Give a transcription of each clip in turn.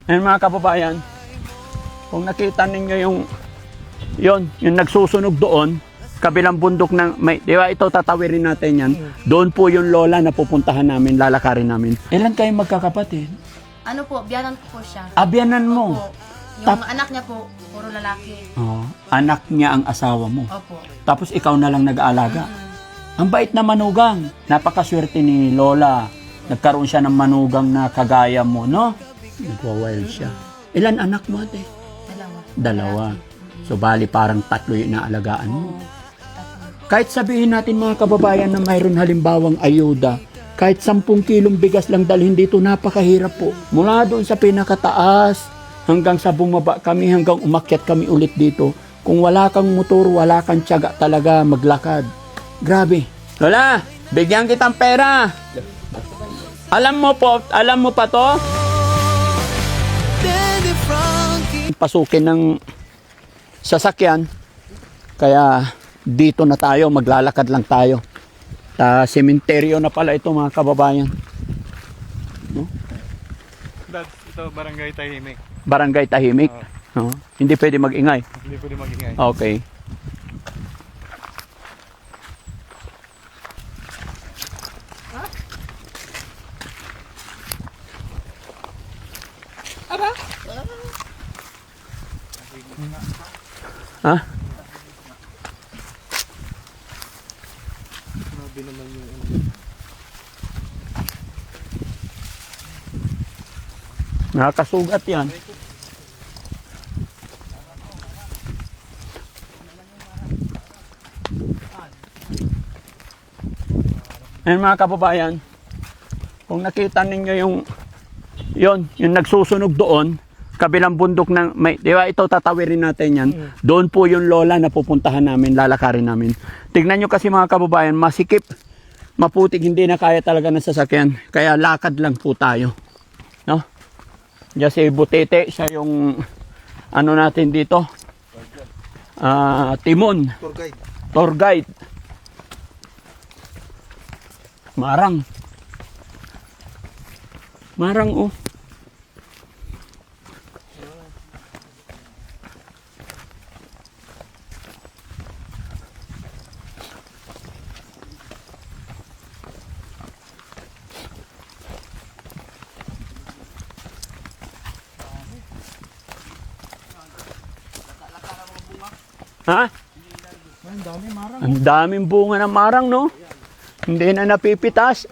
Ayun mga kababayan, kung nakita ninyo yung nagsusunog doon, kabilang bundok ng, di ba ito tatawirin natin yan, doon po yung lola na pupuntahan namin, lalakarin namin. Ilan kayong magkakapatid? Ano po, biyanan ko po siya. Abyanan mo? Opo. Yung anak niya po, puro lalaki. Oh, anak niya ang asawa mo. Opo. Tapos ikaw na lang nag-aalaga. Ang bait na manugang. Napakaswerte ni lola. Nagkaroon siya ng manugang na kagaya mo, no? Nagwa-wild siya. Ilan anak mo, ate? Dalawa. So, bali parang 3 yung inaalagaan mo. Kahit sabihin natin mga kababayan na mayroon halimbawang ayuda, kahit 10 kilong bigas lang dalhin dito, napakahirap po. Mula doon sa pinakataas, hanggang sa bumaba kami, hanggang umakyat kami ulit dito. Kung wala kang motor, wala kang tiyaga talaga maglakad. Grabe. Lola, bigyan kitang pera. Alam mo pa to? Pasukin ng sasakyan. Kaya dito na tayo, maglalakad lang tayo. Sementeryo na pala ito mga kababayan. No? Ito barangay Tahimik. Barangay Tahimik. No? Hindi pwede mag-ingay. Hindi pwede mag-ingay. Okay. Ha? Grabe naman yung Nakakasugat yan. Ayun mga kababayan, kung nakita ninyo yung nagsusunog doon, kabilang bundok ng, di ba ito tatawirin natin yan, doon po yung lola na pupuntahan namin, lalakarin namin. Tignan nyo kasi mga kababayan, masikip, maputik, hindi na kaya talaga ng sasakyan, kaya lakad lang po tayo. No? Diyan si Butete, siya yung ano natin dito, Timon, tour guide. Marang oh. Ha? Ang daming bunga ng marang, no? Hindi na napipitas.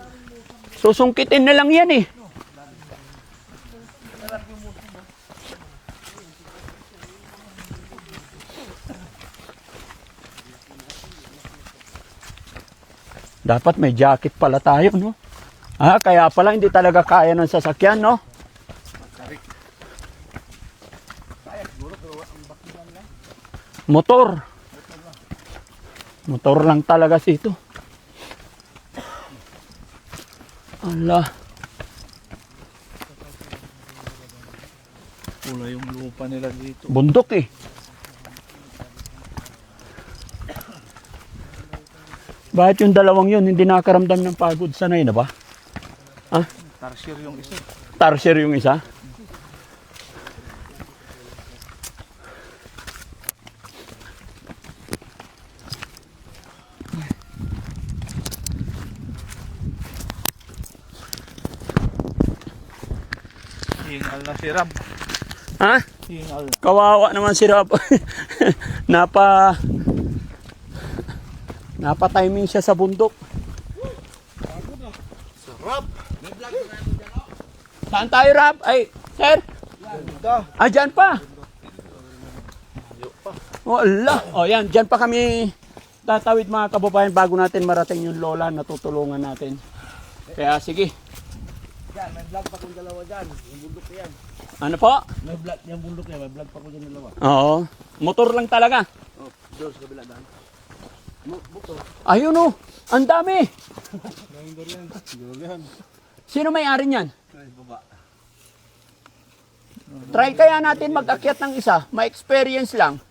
Susungkitin na lang yan eh. Dapat may jacket pala tayo, no? Kaya pala hindi talaga kaya ng sasakyan, no? Motor. Motor lang talaga sito. Allah. pula yung lupa nila dito. Bundok eh. Bakit yung dalawang yun hindi nakaramdam ng pagod? Sanay na ba? Tarsier yung isa. Tarsier yung isa? Hingal na si Rab. Ha? Hingal. Kawawa naman si Rob. Napa-timing siya sa bundok. Rab! Saan tayo, Rob? Ay, sir? Dyan pa. Wala. O yan, dyan pa kami tatawid mga kababayan bago natin marating yung lola na tutulungan natin. Kaya sige. Yan, may vlog pa kong dalawa dyan. Yung bundok na yan. Ano po? May vlog, yung bundok na yan. May vlog pa ko dyan dalawa. Oo. Motor lang talaga. Oh, doon sa kabila daan. Motor. Ayun o. Ang dami. Yan. Sino may-ari niyan? Ay, baba. Try kaya natin mag-akyat ng isa. May experience lang.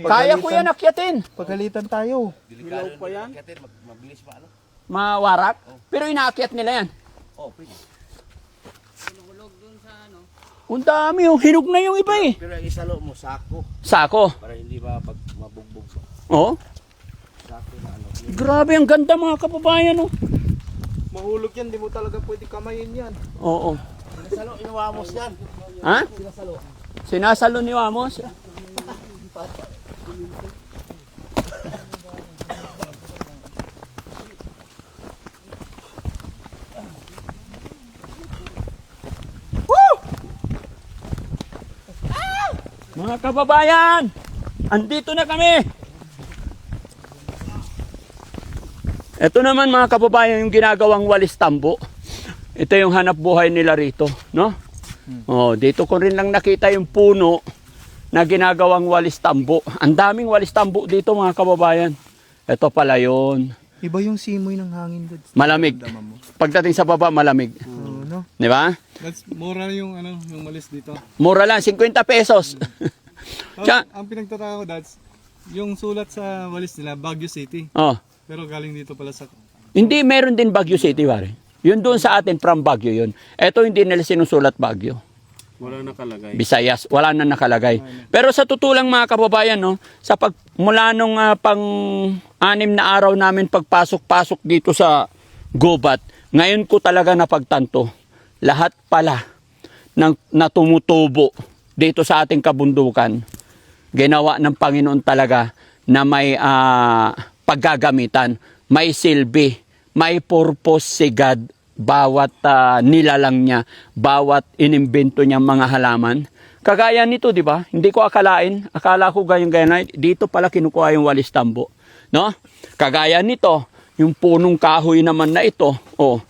Kaya ko yan akyatin. Pagalitan tayo. Dilaw pa yan. Mabilis pa ano? Mawarak. Pero inaakyat nila yan. Oh, pwede. Ang dami yung hinog na yung iba eh. Pero ang isalo mo, sako. Sako. Para hindi ba pag mabugbog pa. Oh. Sako na ano. Grabe, ang ganda mga kababayan, oh. Mahulog yan, di mo talaga pwede kamayin yan. Oo. Sinasalo, inuwamos yan. Ha? Sinasalo. Sinasalo ni Wamos? Mga kababayan, andito na kami. Ito naman mga kababayan yung ginagawang walis tambo. Ito yung hanap buhay nila rito, no? Oh, dito ko rin lang nakita yung puno na ginagawang walis tambo. Ang daming walis tambo dito mga kababayan. Ito pala yun. Iba yung simoy ng hangin doon. Malamig. Pagdating sa baba, malamig. No? Di ba? That's mura yung yung malis dito. Mura lang, 50 pesos. Tsaka, Ang pinagtataka ko, Dads, yung sulat sa walis nila, Baguio City. oh, Pero galing dito pala sa... hindi, meron din Baguio City, pare. Yun doon sa atin, from Baguio yun. Ito hindi nila sinusulat Baguio. Wala nakalagay. Visayas, wala na nakalagay. Pero sa tutulang mga kababayan, no, sa mula nung pang-6 na araw namin pagpasok-pasok dito sa Gubat, ngayon ko talaga napagtanto, lahat pala na tumutubo dito sa ating kabundukan, ginawa ng Panginoon talaga na may paggagamitan, may silbi, may purpose si God, bawat nilalang niya, bawat inimbento niyang mga halaman. Kagaya nito, di ba? Hindi ko akalain, akala ko ganyan, dito pala kinukuha yung walis tambo. No? Kagaya nito, yung punong kahoy naman na ito, oh,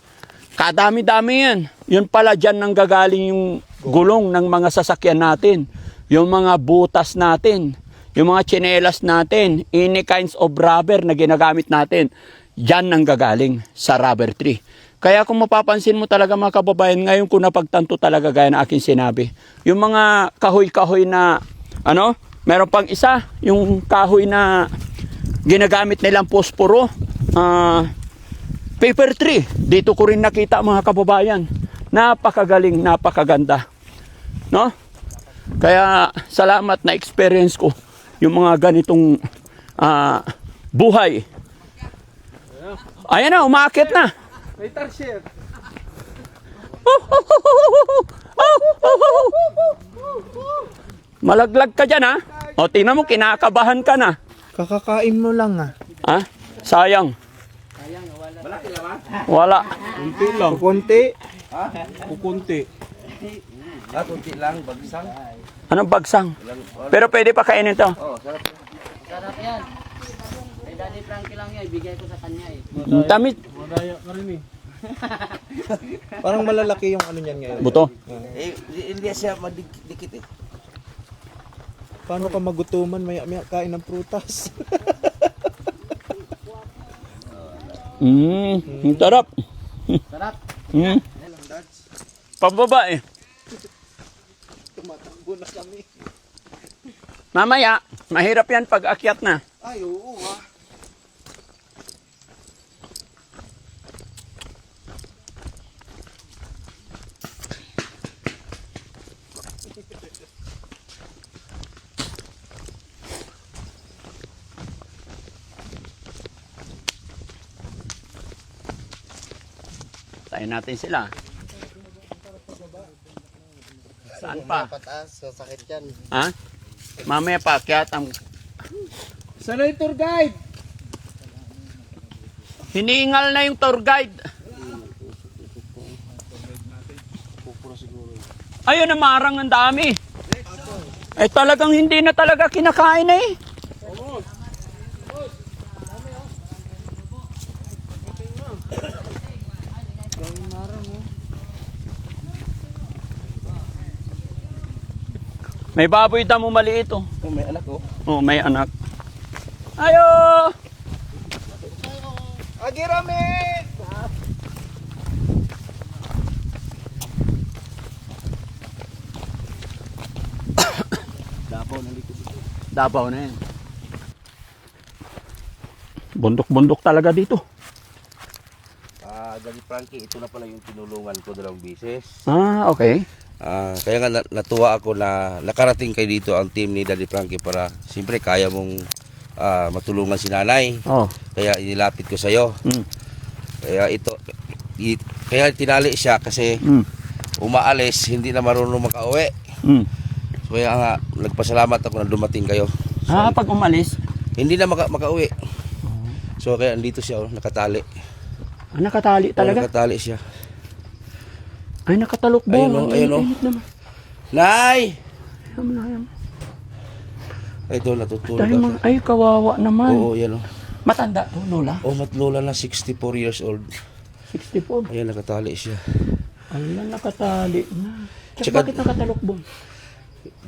kadami-dami yan. Yun pala dyan nang gagaling yung gulong ng mga sasakyan natin, yung mga butas natin, yung mga tsinelas natin, any kinds of rubber na ginagamit natin, dyan nang gagaling sa rubber tree. Kaya kung mapapansin mo talaga mga kababayan, ngayon ko napagtanto talaga gaya na aking sinabi. Yung mga kahoy-kahoy na, meron pang isa, yung kahoy na ginagamit nilang posporo, paper tree. Dito ko rin nakita mga kababayan. Napakagaling, napakaganda. No? Kaya salamat na experience ko yung mga ganitong buhay. Ayan na, umaakit na. May tarsier. Malaglag ka dyan, ha? O, tingnan mo, kinakabahan ka na. Kakakain mo lang Ha? Sayang. Malaki naman. Wala. Kunti lang. Kukunti. Ha? Kukunti. Kunti lang, bagsang. Anong bagsang? Pero pwede pa kainin to. Oh, sarap. Sarap yan. Kay Daddy Frankie lang yan, ibigay ko sa kanya eh. Ang Tamit. Madaya ka rin eh. Parang malalaki yung ano niyan ngayon. Buto. Hindi siya madikit eh. Paano ka magutuman maya-maya kain ng prutas? Ang sarap. Sarap. Pababa eh. Tumatakbo na kami. Mamaya, mahirap yan pag akyat na. Ay, oo ah. Tayo natin sila. Saan pa? Pataas, sasakit yan. Ha? Mamaya pa akyat ang... Sana yung tour guide! Hinihingal na yung tour guide. Ayun, namarang ang dami. Eh talagang hindi na talaga kinakain na eh. May baboy damo maliit oh. Oh, may anak oh. Oh, may anak. Ayo! Agiramit! Dabaw ng likod. Dabaw na yan. Bundok-bundok talaga dito. Daddy Frankie, ito na pala yung tinulungan ko 2 beses. Ah, okay. Kaya nga natuwa ako na nakarating kayo dito ang team ni Daddy Frankie para siyempre kaya mong matulungan si nanay. Oh. Kaya inilapit ko sa'yo. Mm. Kaya kaya tinali siya kasi umaalis, hindi na marunong makauwi. Mm. So, kaya nga, nagpasalamat ako na dumating kayo. Pag umalis, Hindi na makauwi. So kaya andito siya, nakatali. nakatali talaga. Nakatali siya. Ay, nakatalukbong. Ayun, ayun, oh. Init naman. Nay! Ayun, ayun. Ay, ito, natutulog Dahil ako. ay, kawawa naman. Oo, yan oh. Matanda to, Lola. Oh, matlola na, 64 years old. 64. Ayan, nakatali siya. Ayun, nakatali na. Tsaka- Bakit nakatalukbong?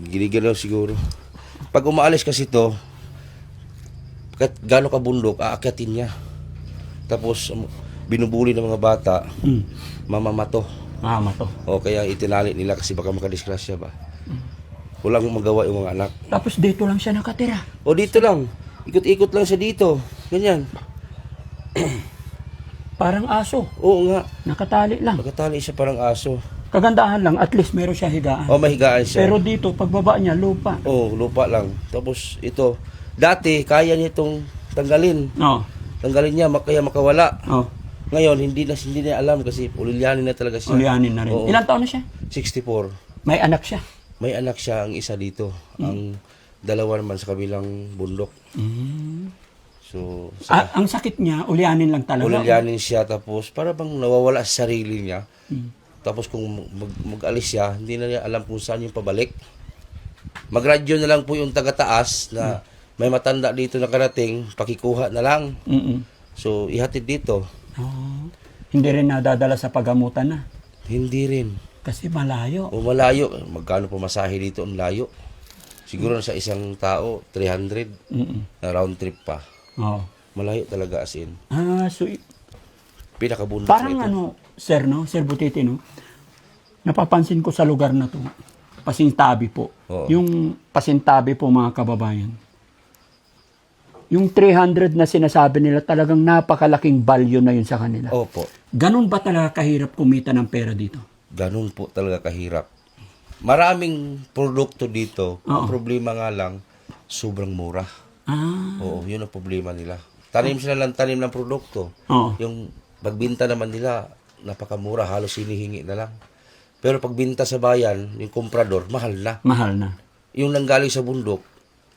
Ginigalaw siguro. Pag umaalis kasi to, gano'ng kabundok, aakyatin niya. Tapos, binubuli ng mga bata, mamamato. Mama to. O kaya itinali nila kasi baka makadisgrasya ba. Walang magawa yung mga anak. Tapos dito lang siya nakatira. O dito lang, ikot-ikot lang siya dito. Ganyan. Parang aso. Oo nga, Nakatali lang. nakatali siya parang aso. Kagandahan lang, at least meron siya higaan. O mahigaan siya. Pero dito, pagbaba niya, lupa. Oo, lupa lang. Tapos ito, dati kaya niya itong tanggalin. Oh. Tanggalin niya, kaya makawala. Oh. Ngayon, hindi niya alam kasi ulilyanin na talaga siya. Ulianin na rin. Oo. Ilang taon na siya? 64. May anak siya. May anak siya, ang isa dito. Ang dalawa naman sa kabilang bundok. So, Ang sakit niya, ulianin lang talaga. ulilyanin siya tapos para bang nawawala sa sarili niya. Tapos kung mag-alis siya, hindi na niya alam kung saan yung pabalik. Magradyo na lang po yung taga-taas na may matanda dito na karating, pakikuha na lang. So, ihatid dito. Oh. Hindi rin nadadala sa pagamutan na. Hindi rin. Kasi malayo. O malayo, magkano pumasahe dito ang layo? Siguro sa isang tao, 300 na round trip pa. Oh. Malayo talaga as in. So, Pinakabundok parang na ito. ano, sir, no? Sir Butiti, no? Napapansin ko sa lugar na to, Pasintabi po. Oo. Yung Pasintabi po, mga kababayan. Yung 300 na sinasabi nila, talagang napakalaking value na yun sa kanila. Opo. Ganun ba talaga kahirap kumita ng pera dito? Ganun po talaga kahirap. Maraming produkto dito. Ang problema nga lang, sobrang mura. Oo, yun ang problema nila. Tanim sila ng tanim ng produkto. Oo. Yung pagbinta naman nila, napakamura, halos hinihingi na lang. Pero pagbinta sa bayan, yung komprador, mahal na. Mahal na. Yung nanggaling sa bundok,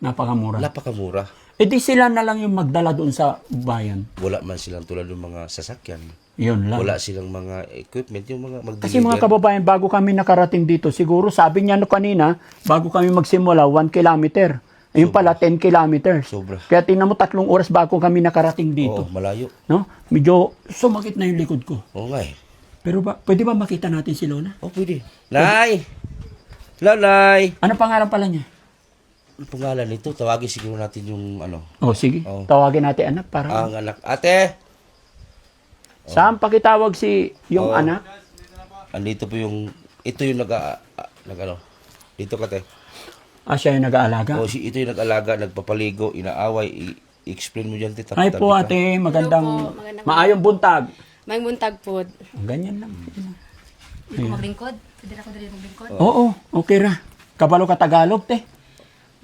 Napakamura. napakamura. E di sila na lang yung magdala doon sa bayan. Wala man silang tulad ng mga sasakyan. Yun lang. Wala silang mga equipment, yung mga mag-deliver. Kasi mga kababayan, bago kami nakarating dito, siguro sabi niya no kanina, bago kami magsimula, 1 kilometer. Ayun pala, 10 kilometers. Sobra. Kaya tingnan mo, 3 oras bago kami nakarating Oo, dito. malayo. No? Medyo sumakit na yung likod ko. Oo nga eh. Pero pwede ba makita natin si Lola? Oh, pwede. Nay! Nanay! Ano pangalan pala niya? Ano pangalan nito? Tawagin siguro natin yung ano. Oh, sige. Oh. Tawagin natin anak para. Ang anak. Ate! Saan pakitawag si yung Oh. anak? Andito po yung, ito yung ano. Dito ka te. Siya yung nag-aalaga. O, ito yung nag-alaga, nagpapaligo, inaaway. I-explain mo dyan, te. Ay po ate, magandang, maayong buntag. May buntag po. Ganyan lang. Hindi ko maglingkod. Pwede na ko dali maglingkod. Oo, okay ra. Kabalo ka Tagalog, te.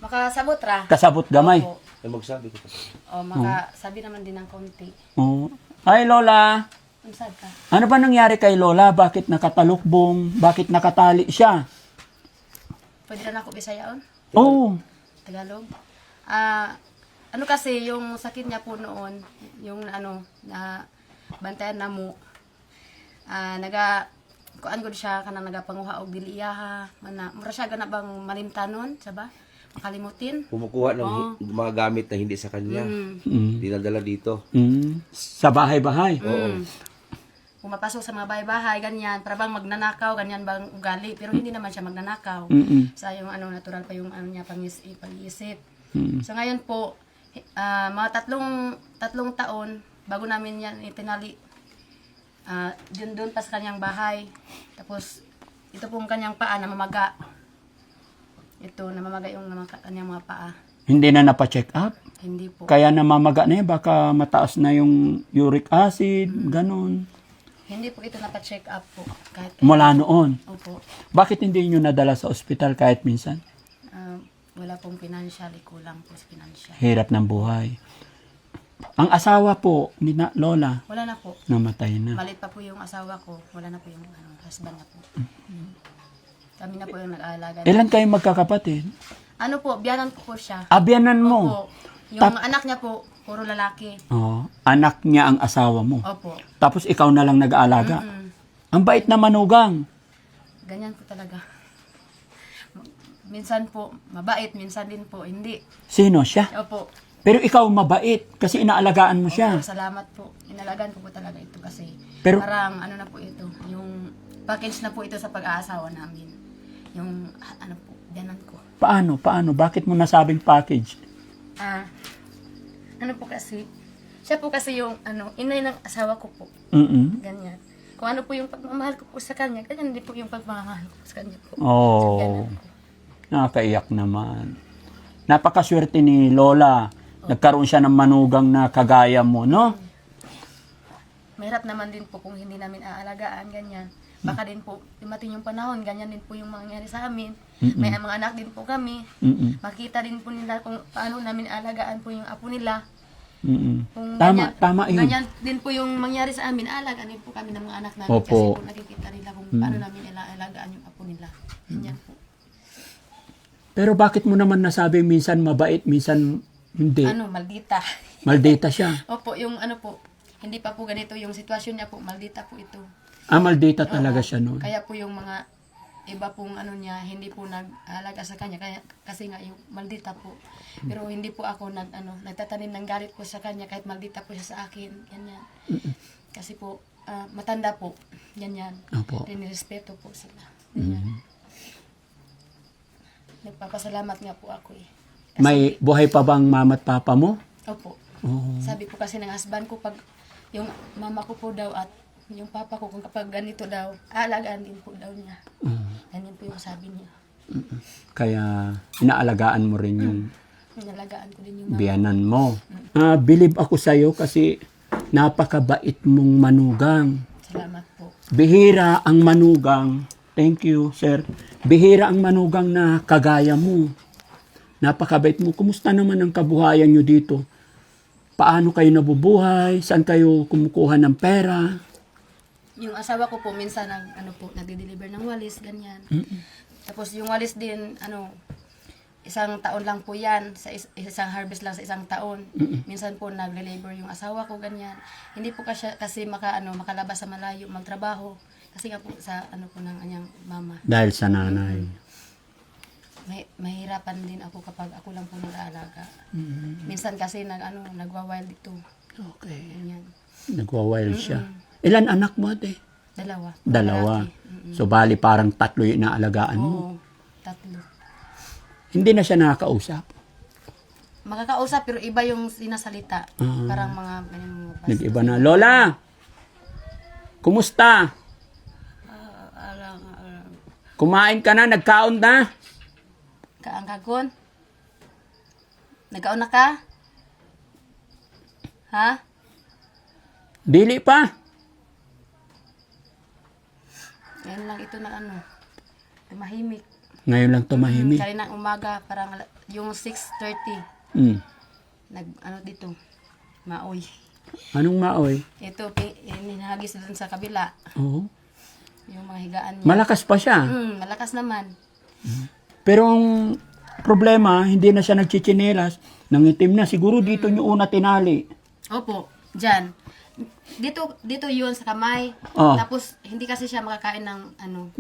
Makasabot ra. Kasabot gamay. Opo. Ay, magsabi ko. O, makasabi naman din ng konti. Oo. Ay, Lola. Unsad ka? Ano ba nangyari kay Lola? Bakit nakatalukbong? Bakit nakatali siya? Pwede na ako bisayaon? Oo. Tagalog? Ano kasi, yung sakit niya po noon, yung ano, na bantayan na mo, kuan gud siya, kanang nagapanguha og dili iyaha, mura siya gana bang malimtanon, saba? Makalimutin. Kumukuha ng mga gamit na hindi sa kanya. Dinadala dito. Sa bahay-bahay. Pumapasok sa mga bahay-bahay, ganyan, para bang magnanakaw, ganyan bang ugali, pero hindi naman siya magnanakaw. Sa yung ano, natural pa yung ano niya, pag-iisip. So ngayon po, mga tatlong taon, bago namin yan itinali, doon pa sa kanyang bahay. Tapos, ito pong kanyang paa, namamaga. Ito, namamaga yung kanyang mga paa. Hindi na napacheck up. Hindi po. Kaya namamaga na yan. Baka mataas na yung uric acid, ganun. Hindi po ito napacheck up po. Kahit Mula noon. Opo. Bakit hindi nyo nadala sa ospital kahit minsan? Wala pong financial, kulang po sa financial. Hirap ng buhay. Ang asawa po ni Lola, Wala na po. namatay na. Malit pa po yung asawa ko. Wala na po yung husband na po. Kami na po yung nag-aalaga. Ilan kayong magkakapatid? Ano po, biyanan ko po siya. Abyanan mo. Opo. Yung anak niya po, puro lalaki. Oh, anak niya ang asawa mo. Opo. Tapos ikaw na lang nag-aalaga. Mm. Ang bait na manugang. Ganyan po talaga. Minsan po, mabait. Minsan din po, hindi. Sino siya? Opo. Pero ikaw mabait kasi inaalagaan mo siya. Opo, salamat po. Inalagaan ko po talaga ito kasi Pero- parang ano na po ito, yung package na po ito sa pag-aasawa namin. Yung ano po, biyanan ko. Paano? Bakit mo nasabing package? Ano po kasi, siya po kasi yung inay ng asawa ko po. Mm-mm. Ganyan. Kung ano po yung pagmamahal ko po sa kanya, ganyan din po yung pagmamahal ko sa kanya po. Oh, Ganyan po. nakakaiyak naman. Napakaswerte ni Lola. Nagkaroon siya ng manugang na kagaya mo, no? Mahirap naman din po kung hindi namin aalagaan, ganyan. Baka din po, dumating yung panahon, ganyan din po yung mangyayari sa amin. May mga anak din po kami. Mm-mm. Makita din po nila kung paano namin alagaan po yung apo nila. Mm-mm. Kung Tama yun. ganyan din po yung mangyari sa amin, alagaan din po kami ng mga anak namin. Opo. Kasi po nakikita nila kung paano namin alagaan yung apo nila. Ganyan po. Pero bakit mo naman nasabi minsan mabait, minsan hindi? Maldita. Maldita siya. Opo, yung po, hindi pa po ganito yung sitwasyon niya po, maldita po ito. Maldita talaga siya noon. Kaya po yung mga iba pong niya, hindi po nag-alaga sa kanya kasi nga yung maldita po. Pero hindi po ako nagtatanim ng galit po sa kanya kahit maldita po siya sa akin. Ganyan. Kasi po matanda po. Ganyan. Opo. Rinirespeto po sila. Ganyan. Nagpapasalamat nga po ako eh. May buhay pa bang mama at papa mo? Opo. Oo. Sabi po kasi ng husband ko pag yung mama ko po daw at yung papa ko kung kapag ganito daw, aalagaan din po daw niya. Ganyan po yung sabi niya. Kaya inaalagaan mo rin yung Nalagaan ko din yung mama. biyanan mo. Believe ako sa'yo kasi napakabait mong manugang. Salamat po. Bihira ang manugang. Thank you, sir. Bihira ang manugang na kagaya mo. Napakabait mo. Kumusta naman ang kabuhayan nyo dito? Paano kayo nabubuhay? Saan kayo kumukuha ng pera? Yung asawa ko po minsan nagde-deliver ng walis ganyan. Tapos yung walis din isang taon lang po yan, sa isang harvest lang sa isang taon. Minsan po nagle-labor yung asawa ko ganyan. Hindi po kasi makalabas sa malayo magtrabaho kasi nga po sa po ng kanyang mama. Dahil sa nanay. Mahirapan din ako kapag ako lang po nag-aalaga. Minsan kasi nagwa-wild ito. Okay. Ganyan. Nagwa-wild siya. Ilan anak mo, ate? Dalawa. Dalawa. So, bali parang 3 yung inaalagaan mo. Oo, 3. Hindi na siya nakakausap. Makakausap pero iba yung sinasalita. Parang mga Nag-iba na. Lola! Kumusta? Kumain ka na? Nagkaon na? Kaangkagon? Nagkaon na ka? Ha? Dili pa. Yan lang ito na tumahimik. Ngayon lang tumahimik. Kaninang umaga, parang yung 6:30, Mm. dito, maoy. Anong maoy? Ito, hinahagis doon sa kabila, Oo. yung mga higaan niya. Malakas pa siya. Malakas naman. Pero ang problema, hindi na siya nagchichinelas. Nangitim na. Siguro dito niyo una tinali. Opo, dyan. Dito yun sa kamay. Oh. Tapos, hindi kasi siya makakain ng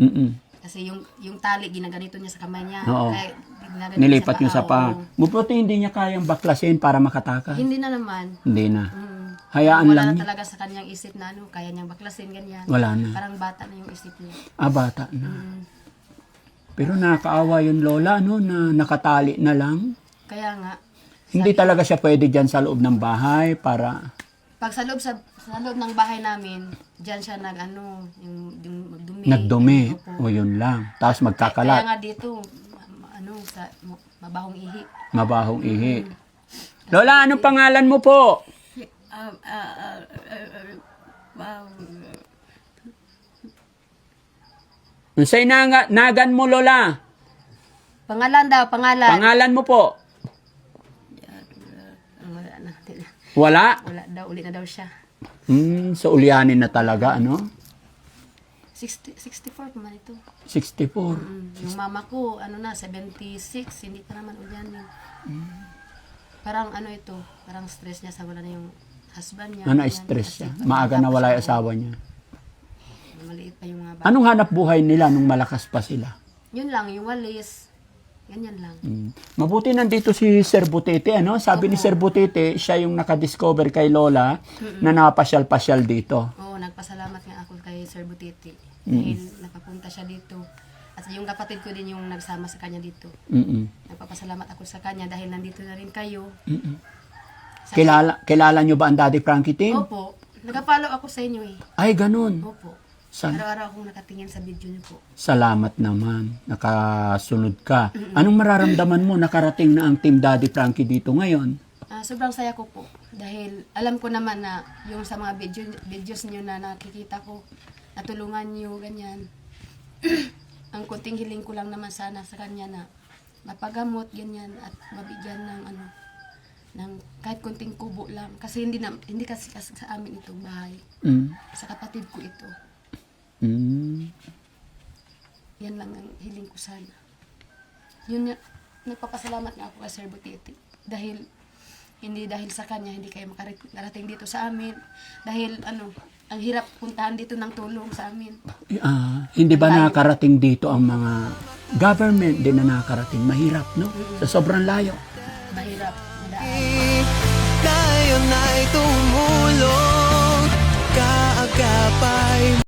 Mm-mm. kasi yung tali, ginaganito niya sa kamay niya. Oo. Kaya, ginaganito Nilipat niyo niya sa pa. oo. Mabuti hindi niya kayang baklasin para makatakas. Hindi na naman. Hindi na. Mm. Hayaan Wala lang na niya. talaga sa kanyang isip na kaya niyang baklasin, ganyan. Wala na. Parang bata na yung isip niya. Bata na. Pero nakakaawa yung lola, na nakatali na lang. Kaya nga, Hindi talaga siya pwede dyan sa loob ng bahay para... pag sa loob ng bahay namin, diyan siya yung dumi. Nagdumi. Opo. O yun lang. Tapos Kaya magkakalat. nga dito, mabahong ihi. Mabahong ihi. Lola, anong pangalan mo po? Unsay nagan mo, Lola? Pangalan daw, pangalan. Pangalan mo po? Wala na. Wala? Wala daw, uli na daw siya. So ulyanin na talaga, ano? 64 pa man ito. 64. Yung mama ko, 76, hindi pa naman ulyanin. Parang ito, parang stress niya sa wala na yung husband niya. Na-stress siya. Maaga na wala yung asawa niya. Maliit pa yung mga bata. Anong hanap buhay nila nung malakas pa sila? Yun lang, yung walis. Ganyan lang. Mabuti nandito si Sir Butete, ano? Sabi ni Sir Butete, siya yung nakadiscover kay Lola na napasyal-pasyal dito. Oo, nagpasalamat nga ako kay Sir Butiti. Dahil nakapunta siya dito. At yung kapatid ko din yung nagsama sa kanya dito. Nagpapasalamat ako sa kanya dahil nandito na rin kayo. Kilala nyo ba ang Daddy Frankie team? Opo, nag-follow ako sa inyo eh. Ay, ganun. Opo. San- Araw-araw akong nakatingin sa video niyo po. Salamat naman. Nakasunod ka. Anong mararamdaman mo nakarating na ang Team Daddy Frankie dito ngayon? Sobrang saya ko po. Dahil alam ko naman na yung sa mga videos niyo na nakikita ko, natulungan niyo, ganyan. Ang kunting hiling ko lang naman sana sa kanya na mapagamot, ganyan, at mabigyan ng kahit kunting kubo lang. Kasi hindi kasi sa amin itong bahay. Sa kapatid ko ito. Yan lang ang hiling ko sana. Yun, nagpapasalamat nga ako kay Sir Butiti. Hindi dahil sa kanya, hindi kayo makarating dito sa amin. Dahil ang hirap puntahan dito ng tulong sa amin. Hindi ba nakarating dito ang mga government din na nakarating? Mahirap, no? Sa sobrang layo. Mahirap. Ngayon ay tumulong, kaagapay